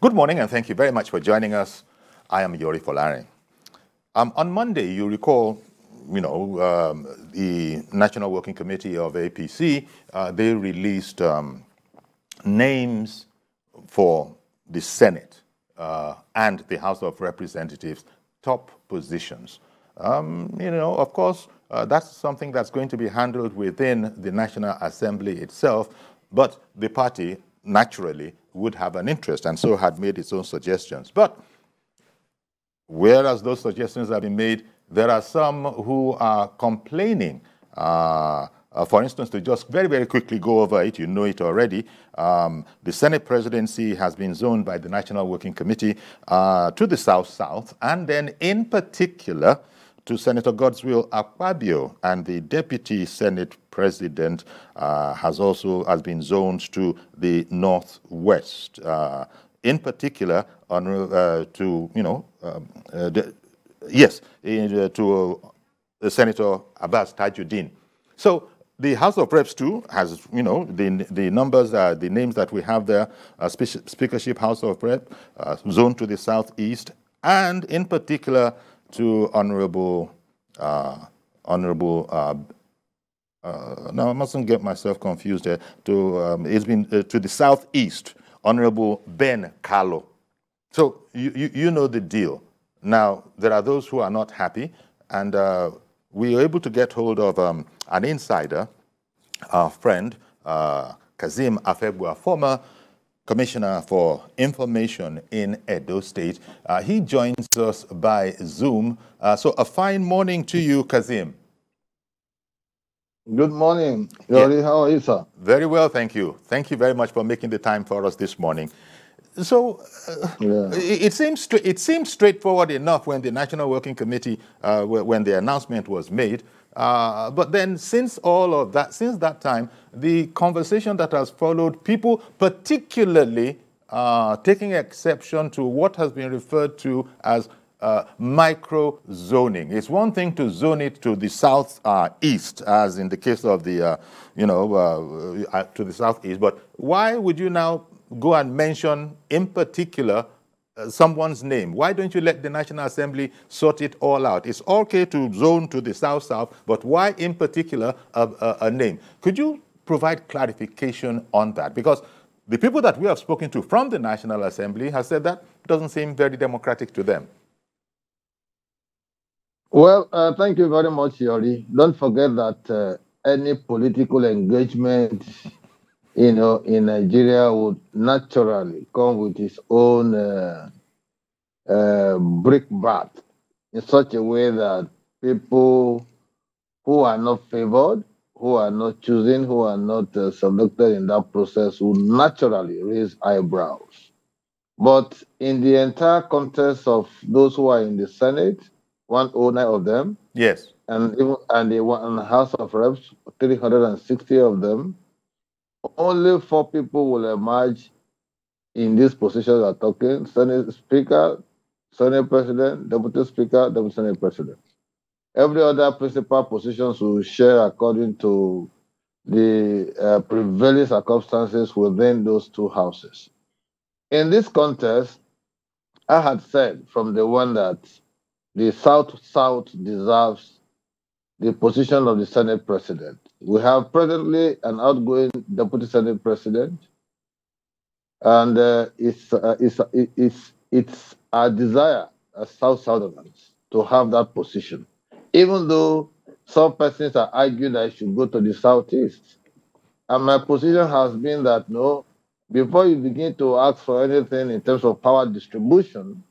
Good morning, and thank you very much for joining us. I am Yori Folari. On Monday, you recall, the National Working Committee of APC, they released names for the Senate and the House of Representatives, top positions. Of course, that's something that's going to be handled within the National Assembly itself, but the party naturally would have an interest and so had made its own suggestions. But whereas those suggestions have been made, there are some who are complaining. For instance, to just very, very quickly go over it, you know it already, the Senate presidency has been zoned by the National Working Committee to the South-South, and then in particular to Senator Godswill Akpabio, and the Deputy Senate President has been zoned to the Northwest. In particular, to Senator Abbas Tajuddin. So the House of Reps too has, the numbers, the names that we have there: Speakership House of Reps, zoned to the Southeast, and in particular to Honorable. Now I mustn't get myself confused there. It's been to the Southeast, Honorable Ben Carlo. So you know the deal. Now there are those who are not happy, and we were able to get hold of an insider, our friend Kasim Afegbua, former Commissioner for Information in Edo State. He joins us by Zoom. So a fine morning to you, Kasim. Good morning, Yori. Yeah. How are you, sir? Very well, thank you. Thank you very much for making the time for us this morning. So it seems straightforward enough when the National Working Committee, when the announcement was made. But then since that time, the conversation that has followed, people particularly taking exception to what has been referred to as micro-zoning. It's one thing to zone it to the southeast, as in the case of the, to the southeast. But why would you now go and mention in particular someone's name? Why don't you let the National Assembly sort it all out? It's okay to zone to the south-south, but why in particular a name? Could you provide clarification on that? Because the people that we have spoken to from the National Assembly have said that doesn't seem very democratic to them. Well, thank you very much, Yori. Don't forget that any political engagement, in Nigeria would naturally come with its own brickbat in such a way that people who are not favored, who are not chosen, who are not selected in that process would naturally raise eyebrows. But in the entire context of those who are in the Senate, 109 of them, yes, and the House of Reps, 360 of them, only 4 people will emerge in this position we are talking: Senate Speaker, Senate President, Deputy Speaker, Deputy Senate President. Every other principal positions will share according to the prevailing circumstances within those 2 houses. In this contest, I had said from the one that the South-South deserves the position of the Senate President. We have presently an outgoing Deputy Senate President, and it's our desire as South-Southerners to have that position, even though some persons are arguing that I should go to the Southeast. And my position has been that, no, before you begin to ask for anything in terms of power distribution,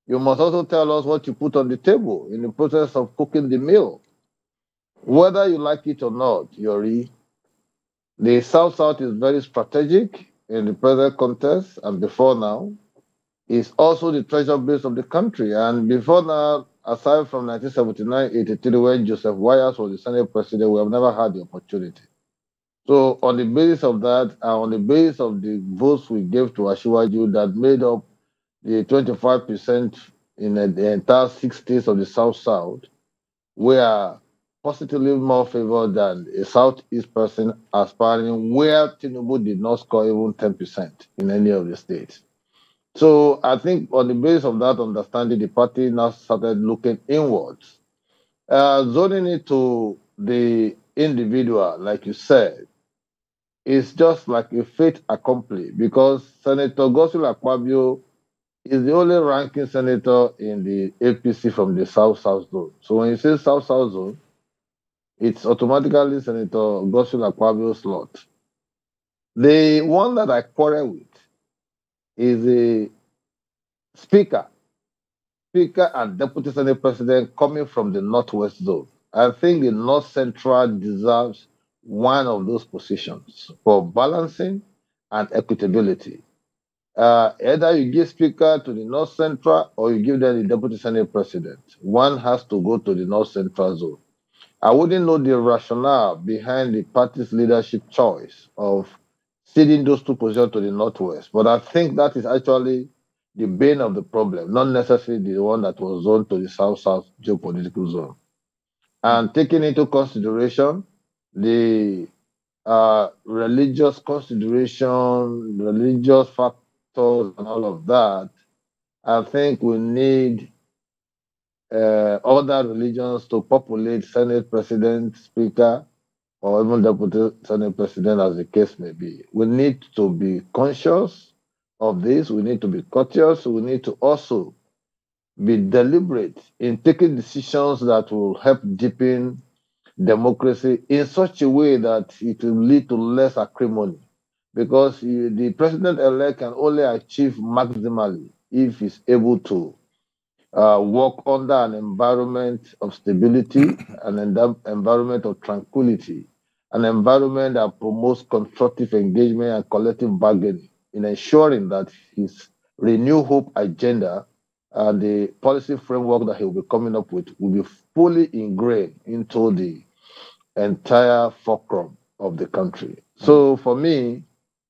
you must also tell us what you put on the table in the process of cooking the meal. Whether you like it or not, Yori, the South-South is very strategic in the present contest, and before now, it's also the treasure base of the country. And before now, aside from 1979-83, when Joseph Wires was the Senate President, we have never had the opportunity. So on the basis of that, and on the basis of the votes we gave to Asiwaju that made up the 25% in the entire 6 states of the South-South, we are positively more favored than a Southeast person aspiring where Tinubu did not score even 10% in any of the states. So I think on the basis of that understanding, the party now started looking inwards. Zoning it to the individual, like you said, is just like a fait accompli because Senator Godswill Akpabio is the only ranking senator in the APC from the South-South zone. So when you say South-South zone, it's automatically Senator Godswill Akpabio's slot. The one that I quarrel with is the speaker, speaker and deputy senate president coming from the Northwest zone. I think the North Central deserves one of those positions for balancing and equitability. Either you give speaker to the North Central or you give them the deputy senate president. One has to go to the North Central zone. I wouldn't know the rationale behind the party's leadership choice of ceding those two positions to the Northwest, but I think that is actually the bane of the problem, not necessarily the one that was zoned to the South-South geopolitical zone. And taking into consideration the religious consideration, religious factors, and all of that, I think we need other religions to populate Senate President, Speaker, or even Deputy Senate President, as the case may be. We need to be conscious of this. We need to be courteous. We need to also be deliberate in taking decisions that will help deepen democracy in such a way that it will lead to less acrimony. Because the president-elect can only achieve maximally if he's able to work under an environment of stability, an environment of tranquility, an environment that promotes constructive engagement and collective bargaining in ensuring that his Renew Hope agenda and the policy framework that he will be coming up with will be fully ingrained into the entire fulcrum of the country. So for me,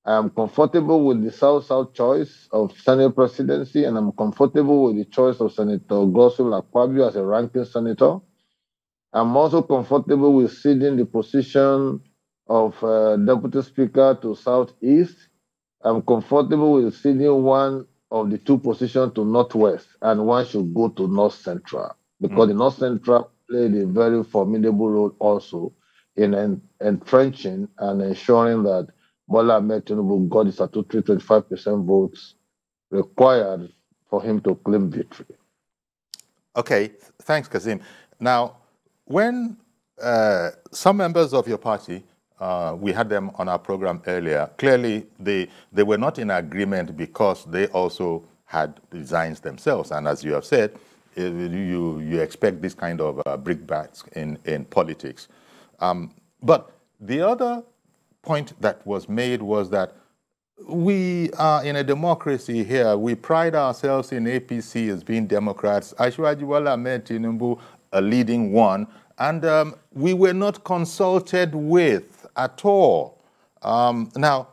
I'm comfortable with the South-South choice of Senate presidency, and I'm comfortable with the choice of Senator Godswill Akpabio as a ranking senator. I'm also comfortable with ceding the position of Deputy Speaker to Southeast. I'm comfortable with ceding one of the two positions to Northwest, and one should go to North Central, because the North Central played a very formidable role also in entrenching and ensuring that Bola Ahmed Tinubu got the statutory 25% votes required for him to claim victory. Okay, thanks, Kasim. Now, when some members of your party, we had them on our program earlier, clearly they were not in agreement because they also had designs themselves. And as you have said, you expect this kind of brickbats in politics. But the other point that was made was that we are in a democracy here. We pride ourselves in APC as being Democrats. Asiwaju Bola Ahmed Tinubu, a leading one, and we were not consulted with at all. Now,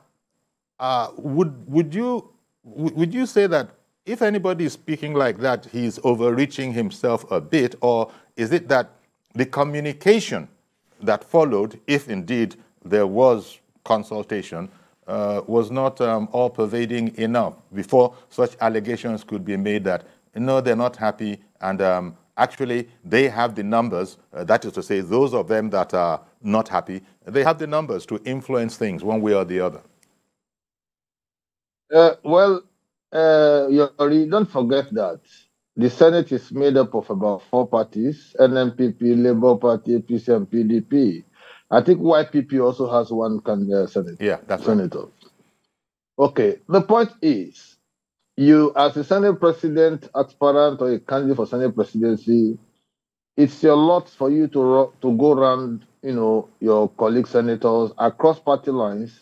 would you say that if anybody is speaking like that, he's overreaching himself a bit, or is it that the communication that followed, if indeed there was consultation, was not all-pervading enough before such allegations could be made that, no, they're not happy, and actually they have the numbers, that is to say, those of them that are not happy, they have the numbers to influence things one way or the other? Don't forget that the Senate is made up of about 4 parties: NMPP, Labour Party, APC, and PDP. I think YPP also has one senator. Yeah, that's senator. Right. Okay, the point is, you as a Senate president, aspirant, or a candidate for Senate presidency, it's your lot for you to go around, your colleague senators across party lines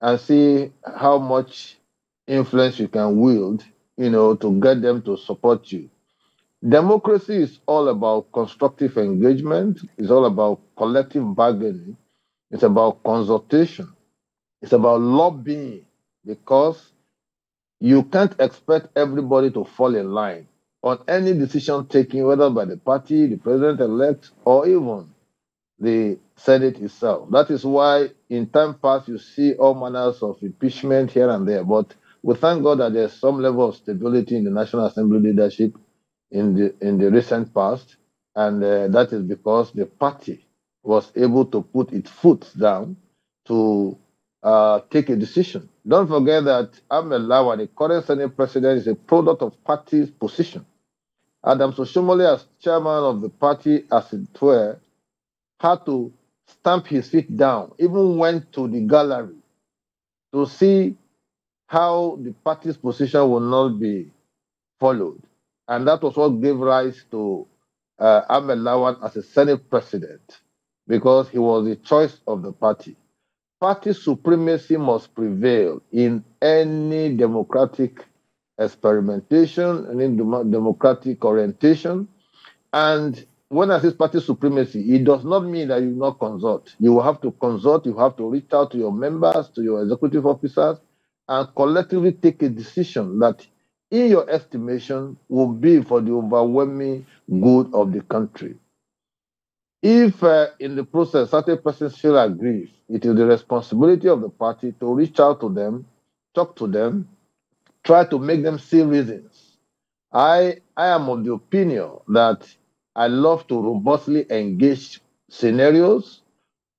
and see how much influence you can wield, to get them to support you. Democracy is all about constructive engagement. It's all about collective bargaining. It's about consultation. It's about lobbying, because you can't expect everybody to fall in line on any decision taken, whether by the party, the president-elect, or even the Senate itself. That is why in time past you see all manners of impeachment here and there. But We thank God that there's some level of stability in the National Assembly leadership in the recent past, and that is because the party was able to put its foot down to take a decision. Don't forget that Ahmed Lawan, the current Senate president, is a product of party's position. Adam Soshomole, as chairman of the party, as it were, had to stamp his feet down, even went to the gallery to see how the party's position will not be followed. And that was what gave rise to Ahmed Lawan as a Senate president, because he was the choice of the party. Party supremacy must prevail in any democratic experimentation, any democratic orientation. And when I say party supremacy, it does not mean that you will not consult. You will have to consult, you have to reach out to your members, to your executive officers, and collectively take a decision that, in your estimation, will be for the overwhelming good of the country. If in the process certain persons feel aggrieved, it is the responsibility of the party to reach out to them, talk to them, try to make them see reasons. I am of the opinion that I love to robustly engage scenarios,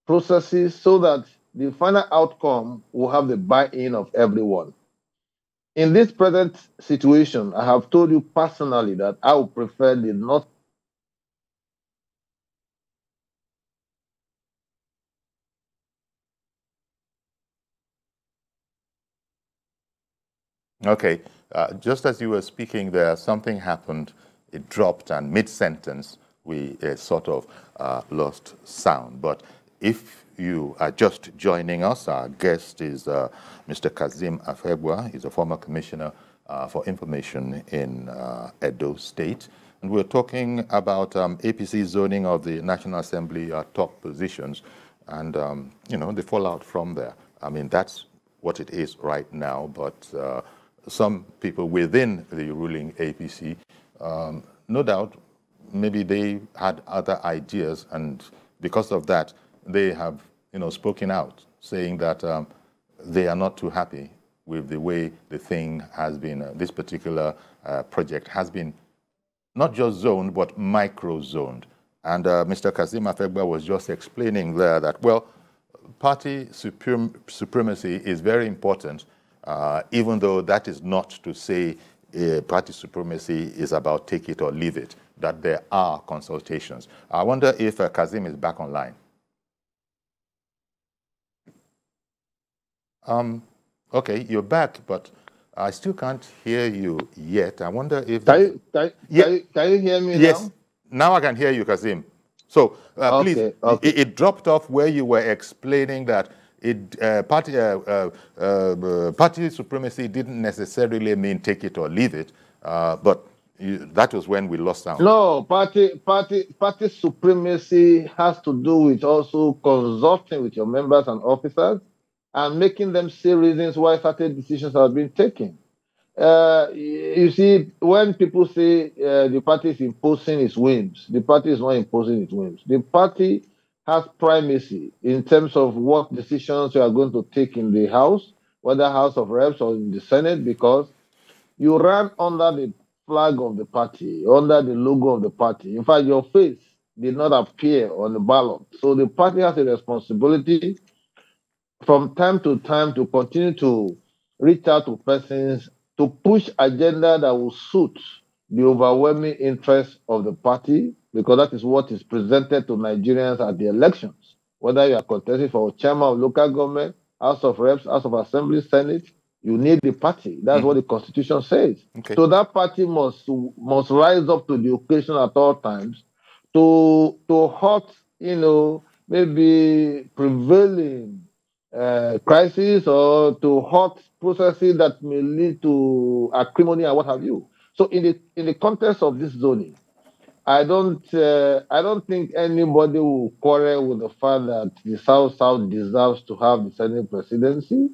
processes, so that the final outcome will have the buy-in of everyone. In this present situation, I have told you personally that I would prefer the North. Okay, just as you were speaking there, something happened. It dropped, and mid-sentence, we sort of lost sound. But if you are just joining us, our guest is Mr. Kasim Afegbua. He's a former commissioner for information in Edo State. And we're talking about APC zoning of the National Assembly top positions and, you know, the fallout from there. I mean, that's what it is right now, but some people within the ruling APC, no doubt, maybe they had other ideas, and because of that, they have, you know, spoken out, saying that they are not too happy with the way the thing has been, this particular project has been not just zoned, but micro-zoned. And Mr. Kasim Afegbua was just explaining there that, well, party supremacy is very important, even though that is not to say party supremacy is about take it or leave it, that there are consultations. I wonder if Kasim is back online. Okay, you're back, but I still can't hear you yet. I wonder if... Can you hear me now? Yes, now I can hear you, Kasim. So please, it dropped off where you were explaining that party supremacy didn't necessarily mean take it or leave it, but that was when we lost sound. No, party supremacy has to do with also consulting with your members and officers and making them see reasons why certain decisions have been taken. You see, when people say the party is imposing its whims, the party is not imposing its whims. The party has primacy in terms of what decisions you are going to take in the House, whether House of Reps or in the Senate, because you ran under the flag of the party, under the logo of the party. In fact, your face did not appear on the ballot. So the party has a responsibility from time to time to continue to reach out to persons to push agenda that will suit the overwhelming interest of the party, because that is what is presented to Nigerians at the elections. Whether you are contesting for chairman of local government, House of Reps, House of Assembly, Senate, you need the party. That's what the Constitution says. Okay. So that party must rise up to the occasion at all times to halt, you know, maybe prevailing crisis or to halt processes that may lead to acrimony and what have you. So in the context of this zoning, I don't think anybody will quarrel with the fact that the South deserves to have the Senate presidency.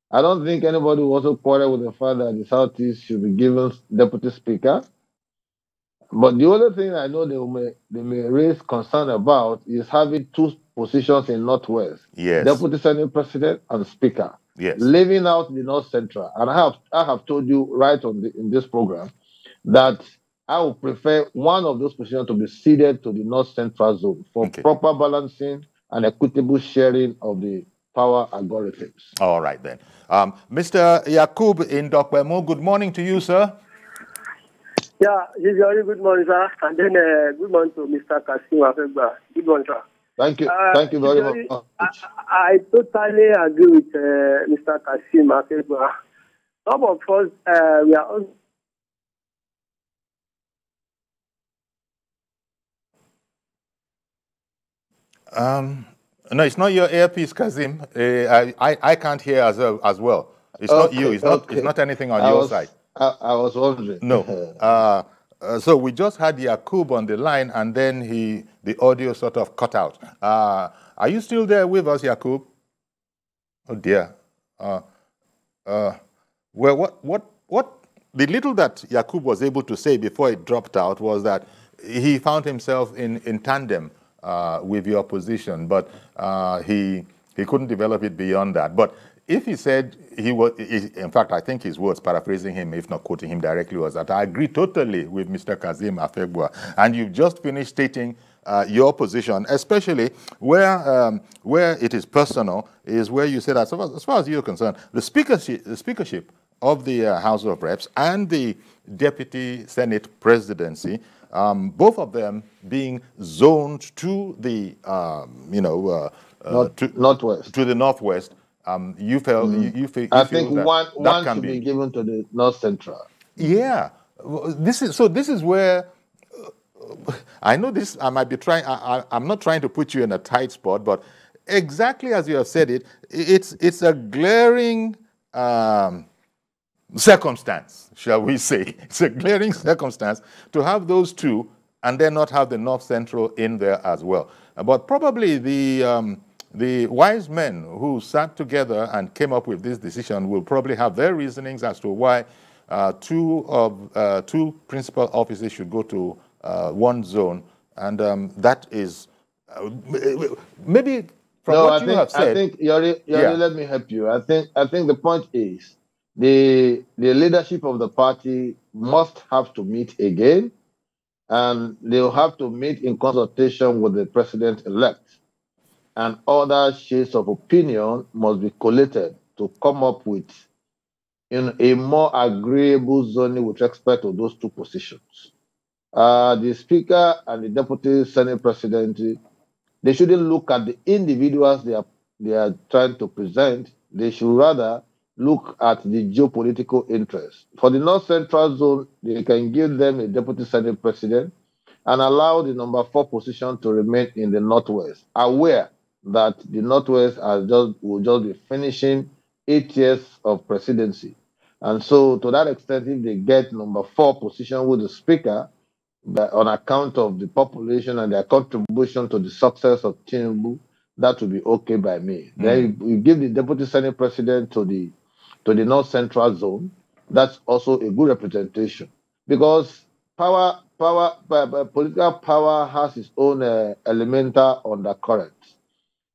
I don't think anybody will also quarrel with the fact that the Southeast should be given deputy speaker. But the only thing I know they may raise concern about is having two positions in Northwest. Yes. Deputy Senate President and Speaker. Yes. leaving out the North Central. And I have told you right in this program that I would prefer one of those positions to be ceded to the North Central zone for proper balancing and equitable sharing of the power algorithms. All right, then. Mr. Yakub in Dokpemo, good morning to you, sir. Yeah, very good morning, sir. And then good morning to Mr. Kasim Afegbua. Good morning, sir. Thank you. Thank you very much. I totally agree with Mr. Kasim Afegbua. Some of us, we are also no, it's not your earpiece, Kazim. I can't hear as well. It's not you. It's not anything on your side. I was wondering. No. So we just had Yakub on the line, and then the audio sort of cut out. Are you still there with us, Yakub? Oh dear. Well, what the little that Yakub was able to say before it dropped out was that he found himself in tandem with the opposition, but he couldn't develop it beyond that. But if he said in fact, I think his words, paraphrasing him, if not quoting him directly, was that I agree totally with Mr. Kasim Afegbua. And you've just finished stating your position, especially where it is personal, is where you say that, as far as you're concerned, the speakership of the House of Reps and the Deputy Senate presidency, both of them being zoned to the northwest. To the northwest. You felt I think one should be given to the North Central. Yeah, this is where I know this. I might be trying. I'm not trying to put you in a tight spot, but exactly as you have said it, it's a glaring circumstance, shall we say? It's a glaring circumstance to have those two and then not have the North Central in there as well. But probably the wise men who sat together and came up with this decision will probably have their reasonings as to why two principal offices should go to one zone, and that is maybe from what you have said. I think Yori, let me help you. I think the point is the leadership of the party must have to meet again, and they'll have to meet in consultation with the president-elect. And other shades of opinion must be collated to come up with a more agreeable zoning with respect to those two positions. The Speaker and the Deputy Senate President, they shouldn't look at the individuals they are trying to present. They should rather look at the geopolitical interests. For the North Central Zone, they can give them a Deputy Senate President and allow the number 4 position to remain in the Northwest, aware that the Northwest will just be finishing 8 years of presidency. And so, to that extent, if they get number 4 position with the Speaker, on account of the population and their contribution to the success of Tinubu, that will be okay by me. Then you give the Deputy Senate President to the North Central Zone. That's also a good representation, because political power has its own elemental undercurrent.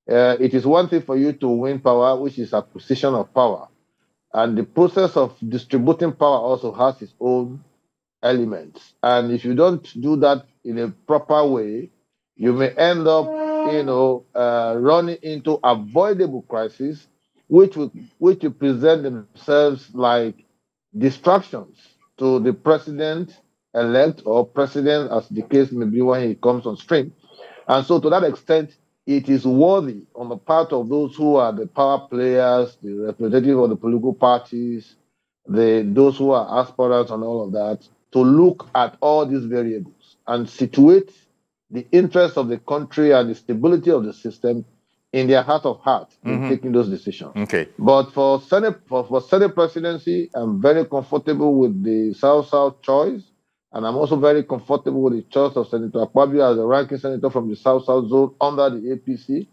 It is one thing for you to win power, which is acquisition of power. And the process of distributing power also has its own elements. And if you don't do that in a proper way, you may end up, running into avoidable crises, which will present themselves like distractions to the president-elect or president, as the case may be when he comes on stream. And so, to that extent, it is worthy on the part of those who are the power players, the representative of the political parties, those who are aspirants and all of that, to look at all these variables and situate the interests of the country and the stability of the system in their heart of heart in taking those decisions. Okay. But for Senate presidency, I'm very comfortable with the South-South choice. And I'm also very comfortable with the choice of Senator Akpabio as the ranking senator from the South-South zone under the APC.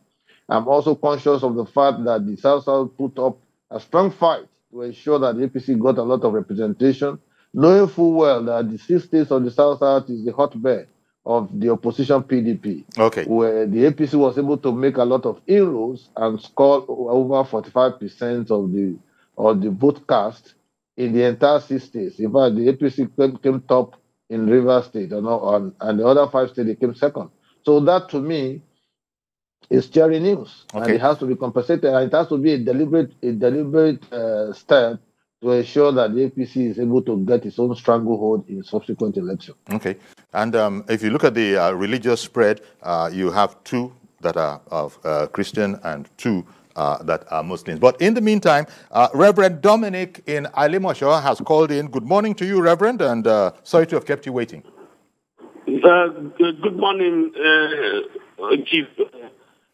I'm also conscious of the fact that the South-South put up a strong fight to ensure that the APC got a lot of representation, knowing full well that the 6 states of the South-South is the hotbed of the opposition PDP, Okay. where the APC was able to make a lot of inroads and score over 45% of the vote cast in the entire 6 states. In fact, the APC came top in Rivers State, and the other 5 states they came second. So that, to me, is cherry news, Okay. and it has to be compensated, and it has to be a deliberate step to ensure that the APC is able to get its own stranglehold in subsequent elections. Okay. And if you look at the religious spread, you have 2 that are of Christian and 2 that are Muslims. But in the meantime, Reverend Dominic in Alimosho has called in. Good morning to you, Reverend, and sorry to have kept you waiting. Good morning, Chief.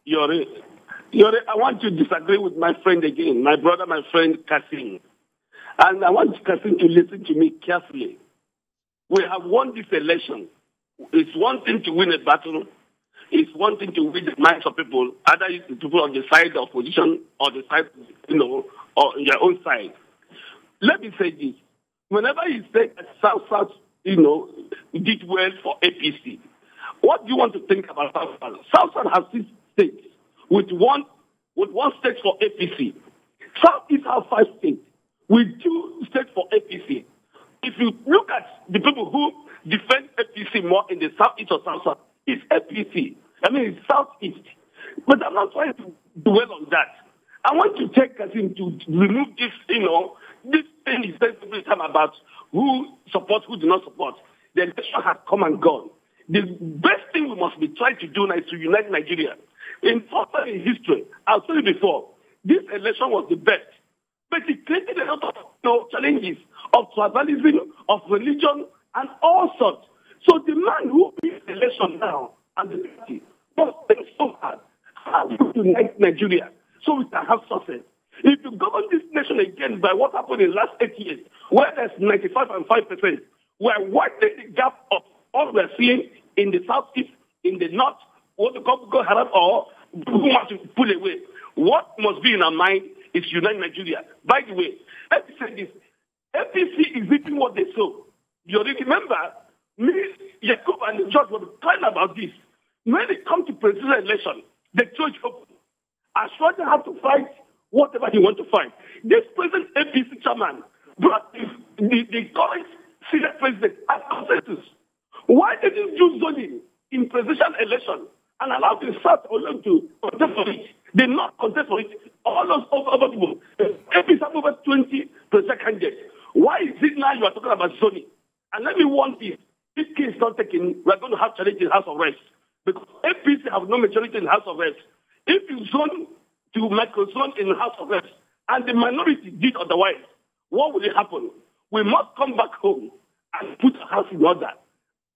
I want to disagree with my friend again, my brother, my friend Kasim. And I want Kasim to listen to me carefully. We have won this election. It's one thing to win a battle. It's one thing to win the minds of people, either it's the people on the side of opposition or the side, or on your own side. Let me say this. Whenever you say South, did well for APC, what do you want to think about South? South has 6 states with one state for APC. South East has 5 states with 2 states for APC. If you look at the people who defend APC more in the Southeast or South, it's APC. I mean, it's Southeast. But I'm not trying to dwell on that. I want to take Kasim to remove this, this thing he says every time about who supports, who do not support. The election has come and gone. The best thing we must be trying to do now is to unite Nigeria. In history, I've told you before, this election was the best. But it created a lot of challenges of tribalism, of religion, and all sorts. So the man who wins the election now and the party must think so hard how to unite Nigeria so we can have success. If you govern this nation again by what happened in the last 8 years, where there's 95.5%, we're widening the gap of all we're seeing in the southeast, in the north, what the Boko Haram or who want to pull away. What must be in our mind is unite Nigeria. By the way, let me say this. APC is eating what they sow. You remember, me, Jacob, and the judge were crying about this. When it comes to presidential election, the judge as sure they have to fight whatever he wants to fight. This present APC chairman brought the current senior president as consensus. Why did you do zoning in presidential election and allow the South alone to contest for it? They not contest for it. All those other people. APC have over 20 presidential candidates. Why is it now you are talking about zoning? And let me warn this. This case is not taken. We are going to have challenge in the House of Reps. Because APC have no majority in the House of Reps. If you zone to microzone in the House of Reps and the minority did otherwise, what will happen? We must come back home and put our house in order.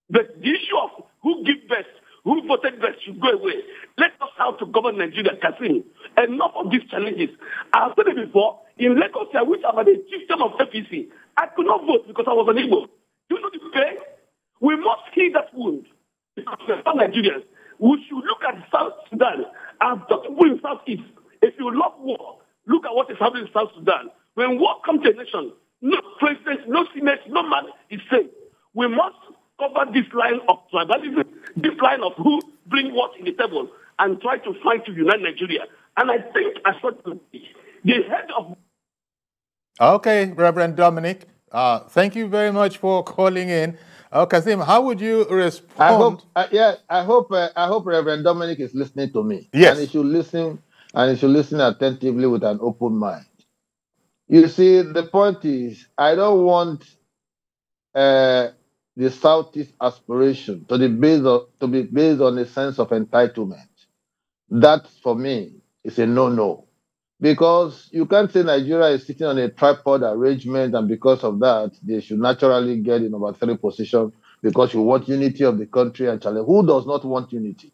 But the issue of who give best, who voted best should go away. Let us have to govern Nigeria, Kasim. Enough of these challenges. I have said it before, in Lagos, which I'm the chieftain of APC, I could not vote because I was an Igbo. Do you know the pain? We must heal that wound. Because we're Nigerians. We should look at South Sudan. I've talked to people in Southeast. If you love war, look at what is happening in South Sudan. When war comes to a nation, no president, no senate, no man is safe. We must cover this line of tribalism, this line of who bring what in the table, and try to fight to unite Nigeria. And I think as the head of... Okay, Reverend Dominic, thank you very much for calling in. Kasim, how would you respond? I hope Reverend Dominic is listening to me. Yes. And he should listen attentively with an open mind. You see, the point is, I don't want the Southeast aspiration to be based on a sense of entitlement. That, for me, is a no-no. Because you can't say Nigeria is sitting on a tripod arrangement, and because of that, they should naturally get in number 3 position because you want unity of the country and challenge. Who does not want unity?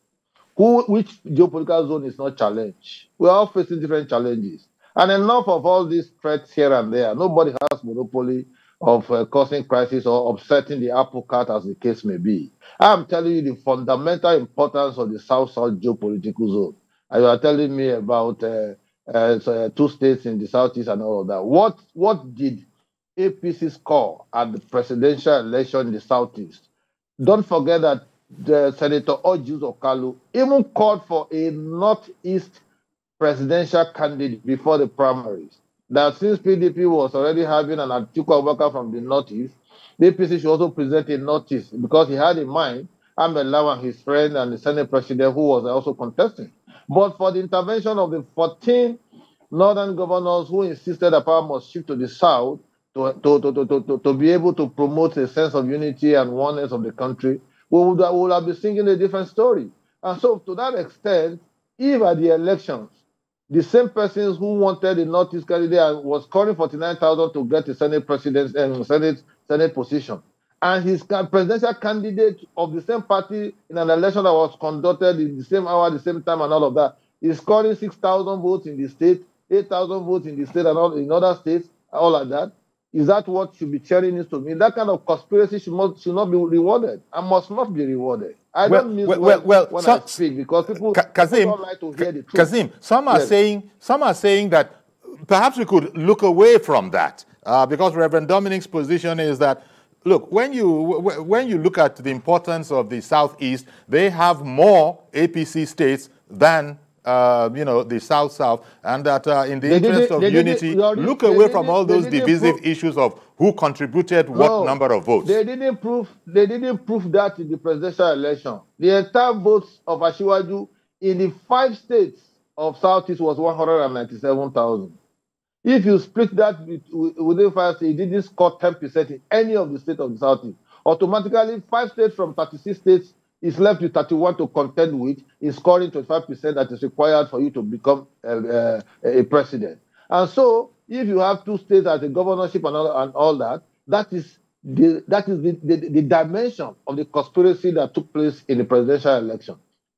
Which geopolitical zone is not challenged? We are all facing different challenges. And enough of all these threats here and there. Nobody has monopoly of causing crisis or upsetting the apple cart, as the case may be. I'm telling you the fundamental importance of the South-South geopolitical zone. And you are telling me about 2 states in the Southeast and all of that. What did APC score at the presidential election in the Southeast? Don't forget that Senator Ojus Okalu even called for a Northeast presidential candidate before the primaries. That since PDP was already having an Atiku Abubakar from the Northeast, the APC should also present a Northeast because he had in mind Ahmed Lawan, his friend, and the Senate president who was also contesting. But for the intervention of the 14 northern governors who insisted that power must shift to the south to be able to promote a sense of unity and oneness of the country, we would have been singing a different story. And so to that extent, if at the elections, the same persons who wanted the Northeast candidate and was calling 49,000 to get the Senate president and Senate position, and his presidential candidate of the same party in an election that was conducted in the same hour, the same time, and all of that, is scoring 6,000 votes in the state, 8,000 votes in the state, and all in other states, all like that. Is that what should be cheering this to me? That kind of conspiracy should not be rewarded and must not be rewarded. I don't miss when I speak because people don't like to hear the truth. Kasim, some are saying that perhaps we could look away from that because Reverend Dominic's position is that, look, when you look at the importance of the Southeast, they have more APC states than the South, and that in the interest of unity, look away from all those divisive issues of who contributed what number of votes. They didn't prove that in the presidential election. The entire votes of Asiwaju in the 5 states of Southeast was 197,000. If you split that within 5 states, he didn't score 10% in any of the states of the Southeast. Automatically, 5 states from 36 states is left with 31 to contend with, in scoring 25% that is required for you to become a president. And so, if you have 2 states as a governorship and all that, that is the dimension of the conspiracy that took place in the presidential election.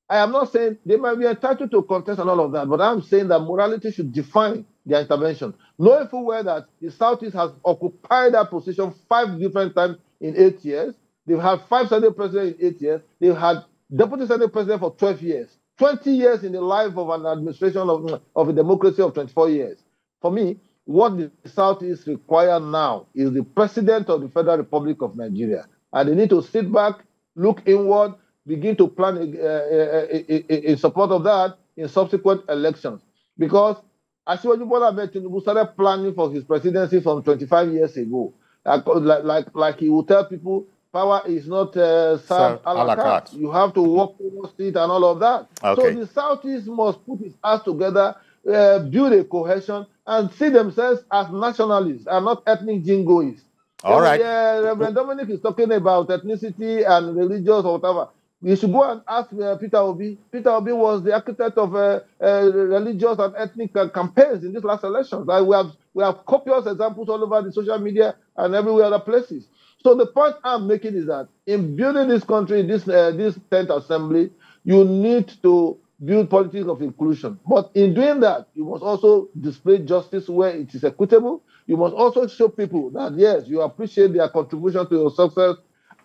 I am not saying they might be entitled to contest and all of that, but I'm saying that morality should define their intervention. Knowing full well that the Southeast has occupied that position 5 different times in 8 years. They've had 5 Senate presidents in 8 years. They've had deputy Senate president for 12 years. 20 years in the life of an administration of a democracy of 24 years. For me, what the Southeast require now is the president of the Federal Republic of Nigeria. And they need to sit back, look inward, begin to plan in support of that in subsequent elections. Because Asiwaju Bola Ahmed Tinubu started planning for his presidency from 25 years ago. Like he would tell people, power is not served a la carte. You have to work towards it and all of that. Okay. So the Southeast must put its ass together, build a cohesion, and see themselves as nationalists and not ethnic jingoists. All right. Reverend Dominic is talking about ethnicity and religious or whatever. You should go and ask Peter Obi. Peter Obi was the architect of religious and ethnic campaigns in this last election. We have copious examples all over the social media and everywhere other places. So the point I'm making is that in building this country, this 10th assembly, you need to build politics of inclusion. But in doing that, you must also display justice where it is equitable. You must also show people that, yes, you appreciate their contribution to your success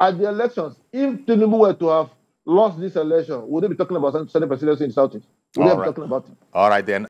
at the elections. If Tinubu were to have lost this election, would they be talking about Senate presidency in Southeast? Would they be talking about it? All right, then.